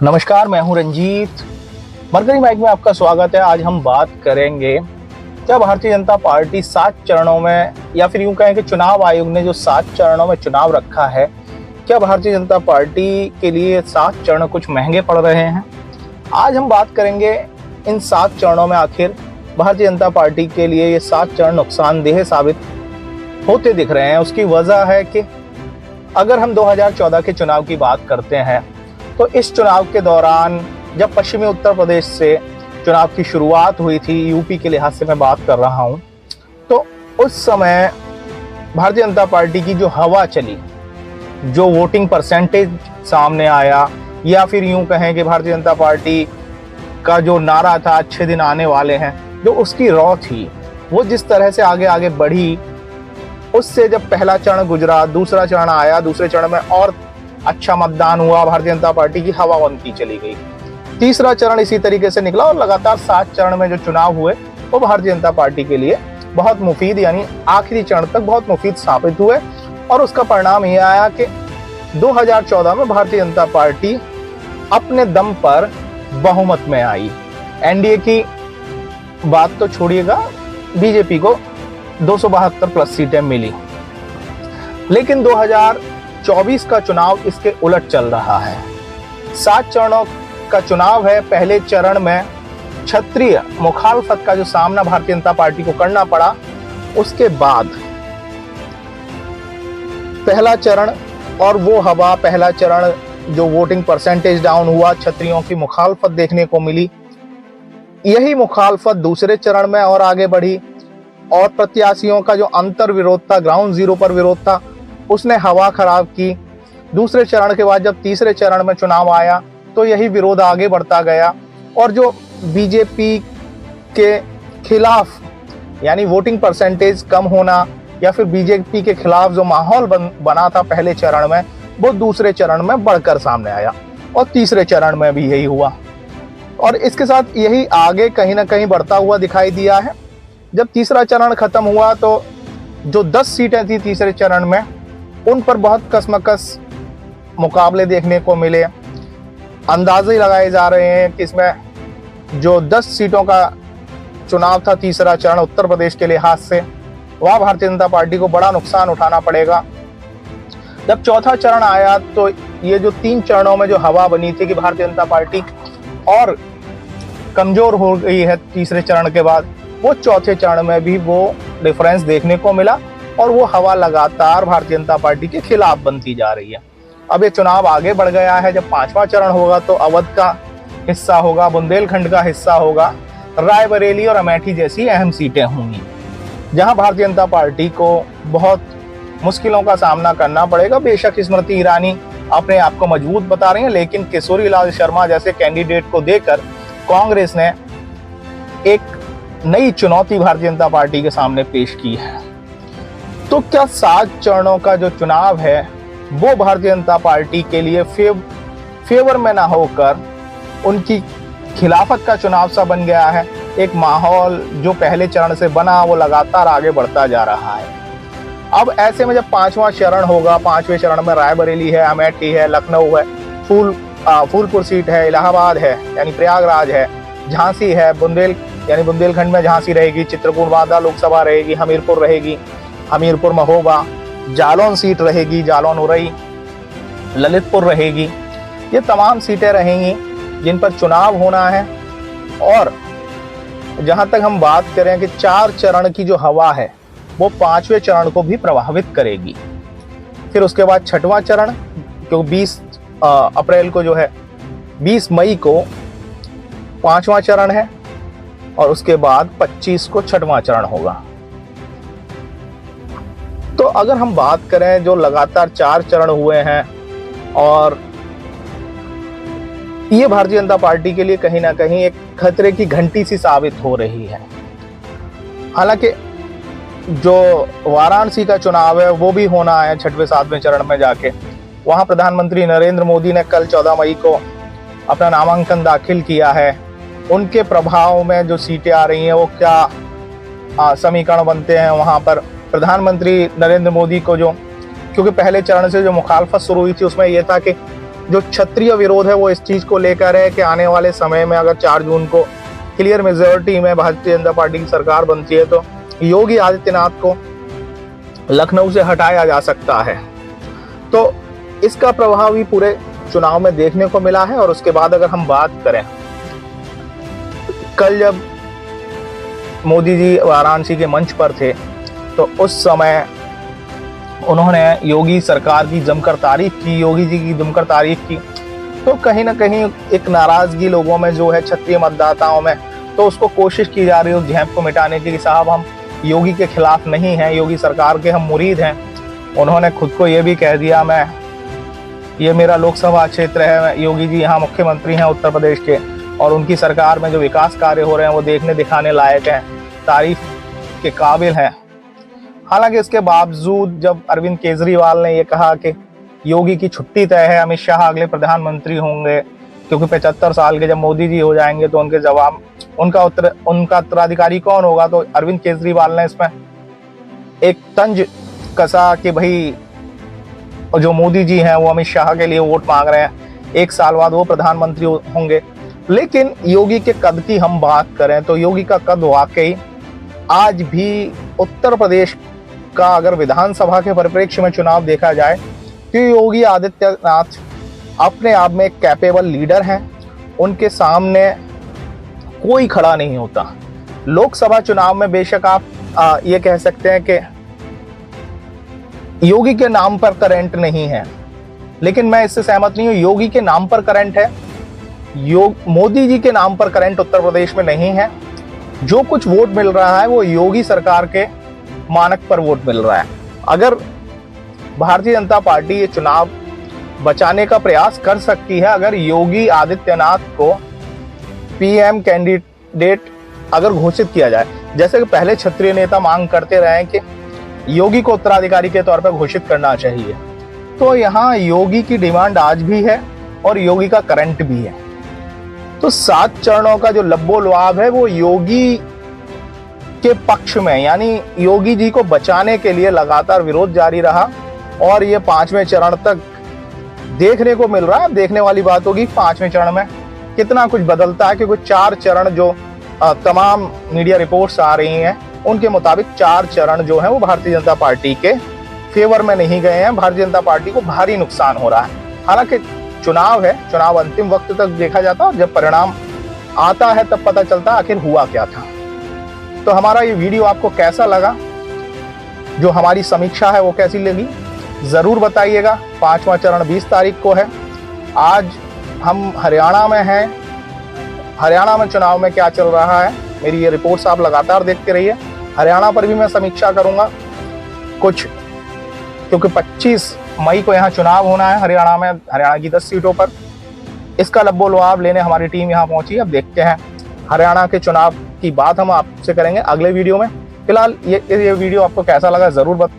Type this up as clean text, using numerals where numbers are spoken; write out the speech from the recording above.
नमस्कार, मैं हूं रंजीत। मरकरी माइक में आपका स्वागत है। आज हम बात करेंगे क्या भारतीय जनता पार्टी 7 चरणों में, या फिर यूं कहें कि चुनाव आयोग ने जो 7 चरणों में चुनाव रखा है, क्या भारतीय जनता पार्टी के लिए 7 चरण कुछ महंगे पड़ रहे हैं। आज हम बात करेंगे इन 7 चरणों में आखिर भारतीय जनता पार्टी के लिए ये 7 चरण नुकसानदेह साबित होते दिख रहे हैं। उसकी वजह है कि अगर हम 2014 के चुनाव की बात करते हैं तो इस चुनाव के दौरान जब पश्चिमी उत्तर प्रदेश से चुनाव की शुरुआत हुई थी, यूपी के लिहाज से मैं बात कर रहा हूं, तो उस समय भारतीय जनता पार्टी की जो हवा चली, जो वोटिंग परसेंटेज सामने आया, या फिर यूं कहें कि भारतीय जनता पार्टी का जो नारा था अच्छे दिन आने वाले हैं, जो उसकी रौ थी, वो जिस तरह से आगे आगे बढ़ी, उससे जब पहला चरण गुजरा, दूसरा चरण आया, दूसरे चरण में और अच्छा मतदान हुआ, भारतीय जनता पार्टी की हवा बनती चली गई। तीसरा चरण इसी तरीके से निकला और लगातार 7 चरण में जो चुनाव हुए वो भारतीय जनता पार्टी के लिए बहुत मुफीद, यानी आखिरी चरण तक बहुत मुफीद साबित हुए। और उसका परिणाम ये आया कि 2014 में भारतीय जनता पार्टी अपने दम पर बहुमत में आई। एनडीए की बात तो छोड़िएगा, बीजेपी को 272 प्लस सीटें मिली। लेकिन 2024 का चुनाव इसके उलट चल रहा है। 7 चरणों का चुनाव है। पहले चरण में क्षत्रिय मुखालफत का जो सामना भारतीय जनता पार्टी को करना पड़ा, उसके बाद पहला चरण और वो हवा, पहला चरण जो वोटिंग परसेंटेज डाउन हुआ, क्षत्रियों की मुखालफत देखने को मिली। यही मुखालफत दूसरे चरण में और आगे बढ़ी और प्रत्याशियों का जो अंतर विरोध था, ग्राउंड जीरो पर विरोध था, उसने हवा खराब की। दूसरे चरण के बाद जब तीसरे चरण में चुनाव आया तो यही विरोध आगे बढ़ता गया और जो बीजेपी के खिलाफ, यानी वोटिंग परसेंटेज कम होना या फिर बीजेपी के खिलाफ जो माहौल बना था पहले चरण में, वो दूसरे चरण में बढ़कर सामने आया और तीसरे चरण में भी यही हुआ। और इसके साथ यही आगे कहीं ना कहीं बढ़ता हुआ दिखाई दिया है। जब तीसरा चरण खत्म हुआ तो जो 10 सीटें थी तीसरे चरण में, उन पर बहुत कसमकस मुकाबले देखने को मिले। अंदाजे लगाए जा रहे हैं कि इसमें जो 10 सीटों का चुनाव था तीसरा चरण उत्तर प्रदेश के लिहाज से, वह भारतीय जनता पार्टी को बड़ा नुकसान उठाना पड़ेगा। जब चौथा चरण आया तो ये जो 3 चरणों में जो हवा बनी थी कि भारतीय जनता पार्टी और कमजोर हो गई है तीसरे चरण के बाद, वो चौथे चरण में भी वो डिफरेंस देखने को मिला और वो हवा लगातार भारतीय जनता पार्टी के खिलाफ बनती जा रही है। अब ये चुनाव आगे बढ़ गया है। जब 5वां चरण होगा तो अवध का हिस्सा होगा, बुंदेलखंड का हिस्सा होगा, रायबरेली और अमेठी जैसी अहम सीटें होंगी, जहां भारतीय जनता पार्टी को बहुत मुश्किलों का सामना करना पड़ेगा। बेशक स्मृति ईरानी अपने आप को मजबूत बता रही है, लेकिन किशोरी लाल शर्मा जैसे कैंडिडेट को देकर कांग्रेस ने एक नई चुनौती भारतीय जनता पार्टी के सामने पेश की है। तो क्या 7 चरणों का जो चुनाव है वो भारतीय जनता पार्टी के लिए फेवर में ना होकर उनकी खिलाफत का चुनाव सा बन गया है? एक माहौल जो पहले चरण से बना वो लगातार आगे बढ़ता जा रहा है। अब ऐसे में जब 5वां चरण होगा, 5वें चरण में रायबरेली है, अमेठी है, लखनऊ है, फूलपुर सीट है, इलाहाबाद है यानी प्रयागराज है, झांसी है, बुंदेलखंड में झांसी रहेगी, चित्रकूट वादा लोकसभा रहेगी, हमीरपुर रहेगी, हमीरपुर महोबा, जालौन सीट रहेगी, जालौन उरई, ललितपुर रहेगी। ये तमाम सीटें रहेंगी जिन पर चुनाव होना है। और जहां तक हम बात करें कि 4 चरण की जो हवा है वो 5वें चरण को भी प्रभावित करेगी। फिर उसके बाद 6वां चरण, क्योंकि 20 अप्रैल को जो है 20 मई को 5वां चरण है और उसके बाद 25 को 6वां चरण होगा। तो अगर हम बात करें जो लगातार 4 चरण हुए हैं, और ये भारतीय जनता पार्टी के लिए कहीं ना कहीं एक खतरे की घंटी सी साबित हो रही है। हालांकि जो वाराणसी का चुनाव है वो भी होना है 6वें 7वें चरण में जाके। वहां प्रधानमंत्री नरेंद्र मोदी ने कल 14 मई को अपना नामांकन दाखिल किया है। उनके प्रभाव में जो सीटें आ रही हैं वो क्या समीकरण बनते हैं वहां पर। प्रधानमंत्री नरेंद्र मोदी को जो, क्योंकि पहले चरण से जो मुखालफत शुरू हुई थी उसमें यह था कि जो क्षत्रिय विरोध है वो इस चीज को लेकर है कि आने वाले समय में अगर 4 जून को क्लियर मेजोरिटी में भारतीय जनता पार्टी की सरकार बनती है तो योगी आदित्यनाथ को लखनऊ से हटाया जा सकता है। तो इसका प्रभाव भी पूरे चुनाव में देखने को मिला है। और उसके बाद अगर हम बात करें, कल जब मोदी जी वाराणसी के मंच पर थे तो उस समय उन्होंने योगी सरकार की जमकर तारीफ की, योगी जी की जमकर तारीफ की। तो कहीं ना कहीं एक नाराजगी लोगों में जो है, क्षत्रिय मतदाताओं में, तो उसको कोशिश की जा रही है उस झेप को मिटाने की कि साहब हम योगी के खिलाफ नहीं हैं, योगी सरकार के हम मुरीद हैं। उन्होंने खुद को ये भी कह दिया, ये मेरा लोकसभा क्षेत्र है, योगी जी यहाँ मुख्यमंत्री हैं उत्तर प्रदेश के और उनकी सरकार में जो विकास कार्य हो रहे हैं वो देखने दिखाने लायक हैं, तारीफ के काबिल हैं। हालांकि इसके बावजूद जब अरविंद केजरीवाल ने ये कहा कि योगी की छुट्टी तय है, अमित शाह अगले प्रधानमंत्री होंगे क्योंकि 75 साल के जब मोदी जी हो जाएंगे तो उनके जवाब उनका उत्तराधिकारी कौन होगा, तो अरविंद केजरीवाल ने इसमें एक तंज कसा कि भाई जो मोदी जी हैं वो अमित शाह के लिए वोट मांग रहे हैं, 1 साल बाद वो प्रधानमंत्री होंगे। लेकिन योगी के कद की हम बात करें तो योगी का कद वाकई आज भी उत्तर प्रदेश का अगर विधानसभा के परिप्रेक्ष्य में चुनाव देखा जाए तो योगी आदित्यनाथ अपने आप में एक कैपेबल लीडर हैं, उनके सामने कोई खड़ा नहीं होता। लोकसभा चुनाव में बेशक आप ये कह सकते हैं कि योगी के नाम पर करंट नहीं है, लेकिन मैं इससे सहमत नहीं हूं। योगी के नाम पर करंट है, मोदी जी के नाम पर करंट उत्तर प्रदेश में नहीं है। जो कुछ वोट मिल रहा है वो योगी सरकार के मानक पर वोट मिल रहा है। अगर भारतीय जनता पार्टी ये चुनाव बचाने का प्रयास कर सकती है, अगर योगी आदित्यनाथ को पीएम कैंडिडेट अगर घोषित किया जाए, जैसे कि पहले क्षत्रिय नेता मांग करते रहे कि योगी को उत्तराधिकारी के तौर पर घोषित करना चाहिए, तो यहाँ योगी की डिमांड आज भी है और योगी का करंट भी है। तो 7 चरणों का जो लब्बो लुआब है वो योगी के पक्ष में, यानी योगी जी को बचाने के लिए लगातार विरोध जारी रहा और ये 5वें चरण तक देखने को मिल रहा है। देखने वाली बात होगी 5वें चरण में कितना कुछ बदलता है, क्योंकि 4 चरण जो तमाम मीडिया रिपोर्ट्स आ रही हैं उनके मुताबिक 4 चरण जो है वो भारतीय जनता पार्टी के फेवर में नहीं गए हैं, भारतीय जनता पार्टी को भारी नुकसान हो रहा है। हालांकि चुनाव है, चुनाव अंतिम वक्त तक देखा जाता है, जब परिणाम आता है तब पता चलता आखिर हुआ क्या था। तो हमारा ये वीडियो आपको कैसा लगा, जो हमारी समीक्षा है वो कैसी लगी जरूर बताइएगा। 5वां चरण 20 तारीख को है। आज हम हरियाणा में हैं, हरियाणा में चुनाव में क्या चल रहा है, मेरी ये रिपोर्ट्स आप लगातार देखते रहिए। हरियाणा पर भी मैं समीक्षा करूंगा कुछ, क्योंकि 25 मई को यहाँ चुनाव होना है हरियाणा में, हरियाणा की 10 सीटों पर। इसका लब्बो लुआब लेने हमारी टीम यहाँ पहुंची। अब देखते हैं हरियाणा के चुनाव की बात हम आपसे करेंगे अगले वीडियो में। फिलहाल ये वीडियो आपको कैसा लगा जरूर बताइए।